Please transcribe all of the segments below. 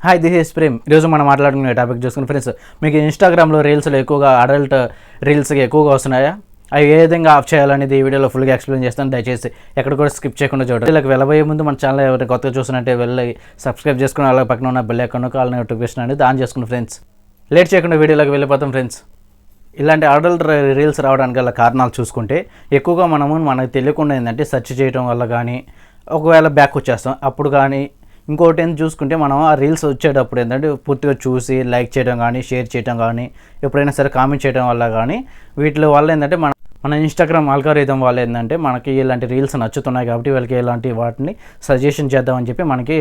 Hi this is Prem. ఈరోజు మనం మాట్లాడుకునే టాపిక్ చూసుకుని ఫ్రెండ్స్, మీకు ఇన్స్టాగ్రామ్లో రీల్స్లో ఎక్కువగా అడల్ట్ రీల్స్కి ఎక్కువగా వస్తున్నాయా? అవి ఏ విధంగా ఆఫ్ చేయాలనేది ఈ వీడియోలో ఫుల్గా ఎక్స్ప్లెయిన్ చేస్తాను. దయచేసి ఎక్కడ కూడా స్కిప్ చేయకుండా చూడండి. వీళ్ళకి వెళ్ళబోయే ముందు మన ఛానల్ ఎవరైనా కొత్తగా చూసినట్టే వెళ్ళి సబ్స్క్రైబ్ చేసుకుని అలాగే పక్కన ఉన్న బెల్ ఐకాన్ కాల్ నోటిఫికేషన్ అనేది ఆన్ చేసుకుని ఫ్రెండ్స్. లేట్ చేయకుండా వీడియోలోకి వెళ్ళిపోతాం ఫ్రెండ్స్. ఇలాంటి అడల్ట్ రీల్స్ రావడానికి గల కారణాలు చూసుకుంటే ఎక్కువగా మనకు తెలియకుండా ఏంటంటే సెర్చ్ చేయడం వల్ల కానీ, ఒకవేళ బ్యాక్ వచ్చేస్తాం అప్పుడు కానీ, ఇంకోటి ఏంటి చూసుకుంటే మనం ఆ రీల్స్ వచ్చేటప్పుడు ఏంటంటే పూర్తిగా చూసి లైక్ చేయడం కానీ, షేర్ చేయడం కానీ, ఎప్పుడైనా సరే కామెంట్ చేయడం వల్ల కానీ, వీటి వల్ల ఏంటంటే మన ఇన్స్టాగ్రామ్ ఆల్గారిథం వల్ల ఏంటంటే మనకి ఇలాంటి రీల్స్ నచ్చుతున్నాయి కాబట్టి వీళ్ళకి ఇలాంటి వాటిని సజెషన్ చేద్దామని చెప్పి మనకి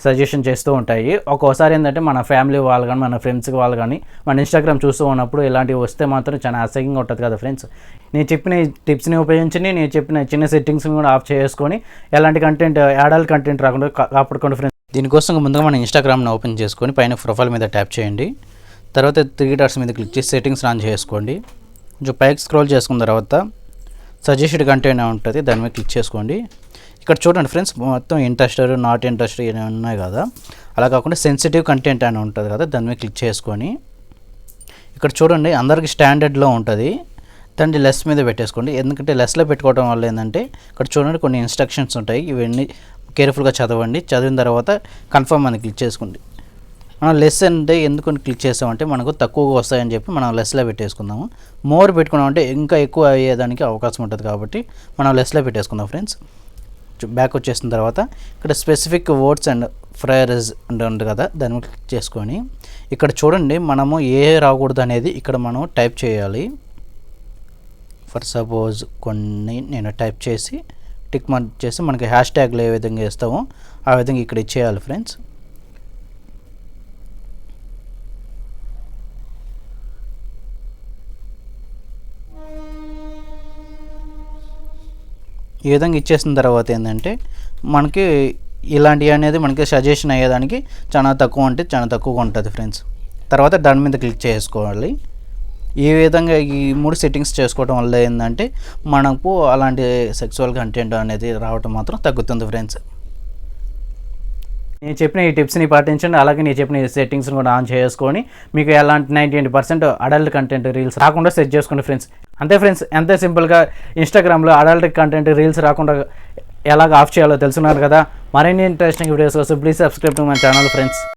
సజెషన్ చేస్తూ ఉంటాయి. ఒక్కోసారి ఏంటంటే మన ఫ్యామిలీ వాళ్ళు కానీ, మన ఫ్రెండ్స్ వాళ్ళు కానీ మన ఇన్స్టాగ్రామ్ చూస్తూ ఉన్నప్పుడు ఇలాంటివి వస్తే మాత్రం చాలా అసహ్యంగా ఉంటుంది కదా ఫ్రెండ్స్. నేను చెప్పిన టిప్స్ని ఉపయోగించి నేను చెప్పిన చిన్న సెట్టింగ్స్ని కూడా ఆఫ్ చేసుకొని ఎలాంటి కంటెంట్ అడల్ట్ కంటెంట్ రాకుండా కాపాడుకోండి ఫ్రెండ్స్. దీనికోసం ముందుగా మన ఇన్స్టాగ్రామ్ని ఓపెన్ చేసుకొని పైన ప్రొఫైల్ మీద ట్యాప్ చేయండి. తర్వాత 3 డాట్స్ మీద క్లిక్ చేసి సెట్టింగ్స్ ఆన్ చేసుకోండి. కొంచెం పైకి స్క్రోల్ చేసుకున్న తర్వాత సజెస్టెడ్ కంటెంట్ ఉంటుంది, దాని మీద క్లిక్ చేసుకోండి. ఇక్కడ చూడండి ఫ్రెండ్స్, మొత్తం ఇంట్రెస్టెడ్, నాట్ ఇంట్రెస్టెడ్ ఇవి ఉన్నాయి కదా. అలా కాకుండా సెన్సిటివ్ కంటెంట్ అని ఉంటుంది కదా, దాని మీద క్లిక్ చేసుకొని ఇక్కడ చూడండి అందరికీ స్టాండర్డ్లో ఉంటుంది, దాన్ని లెస్ మీద పెట్టేసుకోండి. ఎందుకంటే లెస్లో పెట్టుకోవడం వల్ల ఏంటంటే ఇక్కడ చూడండి కొన్ని ఇన్స్ట్రక్షన్స్ ఉంటాయి, ఇవన్నీ కేర్ఫుల్గా చదవండి. చదివిన తర్వాత కన్ఫర్మ్ అని క్లిక్ చేసుకోండి. మనం లెస్ అంటే ఎందుకు క్లిక్ చేస్తామంటే మనకు తక్కువగా వస్తాయని చెప్పి మనం లెస్లో పెట్టేసుకుందాము. మోర్ పెట్టుకున్నామంటే ఇంకా ఎక్కువ అయ్యేదానికి అవకాశం ఉంటుంది కాబట్టి మనం లెస్లో పెట్టేసుకుందాం ఫ్రెండ్స్. బ్యాక్ వచ్చేసిన తర్వాత ఇక్కడ స్పెసిఫిక్ వర్డ్స్ అండ్ ఫ్రేజెస్ ఉంటుంది కదా, దాని మీద క్లిక్ చేసుకొని ఇక్కడ చూడండి మనము ఏ రాకూడదు అనేది ఇక్కడ మనం టైప్ చేయాలి. ఫర్ సపోజ్ కొన్ని నేను టైప్ చేసి టిక్ మార్క్ చేసి మనకి హ్యాష్ ట్యాగ్లు ఏ విధంగా వేస్తామో ఆ విధంగా ఇక్కడ ఇచ్చేయాలి ఫ్రెండ్స్. ఈ విధంగా ఇచ్చేసిన తర్వాత ఏంటంటే మనకి ఇలాంటివి అనేది మనకి సజెషన్ అయ్యేదానికి చాలా తక్కువ అంటే చాలా తక్కువగా ఉంటుంది ఫ్రెండ్స్. తర్వాత దాని మీద క్లిక్ చేసుకోవాలి. ఈ విధంగా ఈ 3 సెట్టింగ్స్ చేసుకోవడం వల్ల ఏంటంటే మనకు అలాంటి సెక్సువల్ కంటెంట్ అనేది రావడం మాత్రం తగ్గుతుంది ఫ్రెండ్స్. నేను చెప్పిన ఈ టిప్స్ని పాటించండి. అలాగే నేను చెప్పిన ఈ సెట్టింగ్స్ని కూడా ఆన్ చేసుకొని మీకు ఎలాంటి 98% అడల్ట్ కంటెంట్ రీల్స్ రాకుండా సెట్ చేసుకోండి ఫ్రెండ్స్. అంతే ఫ్రెండ్స్, ఎంతే సింపుల్గా ఇన్స్టాగ్రామ్లో అడల్ట్ కంటెంట్ రీల్స్ రాకుండా ఎలాగ ఆఫ్ చేయాలో తెలుసుకున్నారు కదా. మరిన్ని ఇంట్రెస్టింగ్ వీడియోస్ కోసం please subscribe to my channel friends.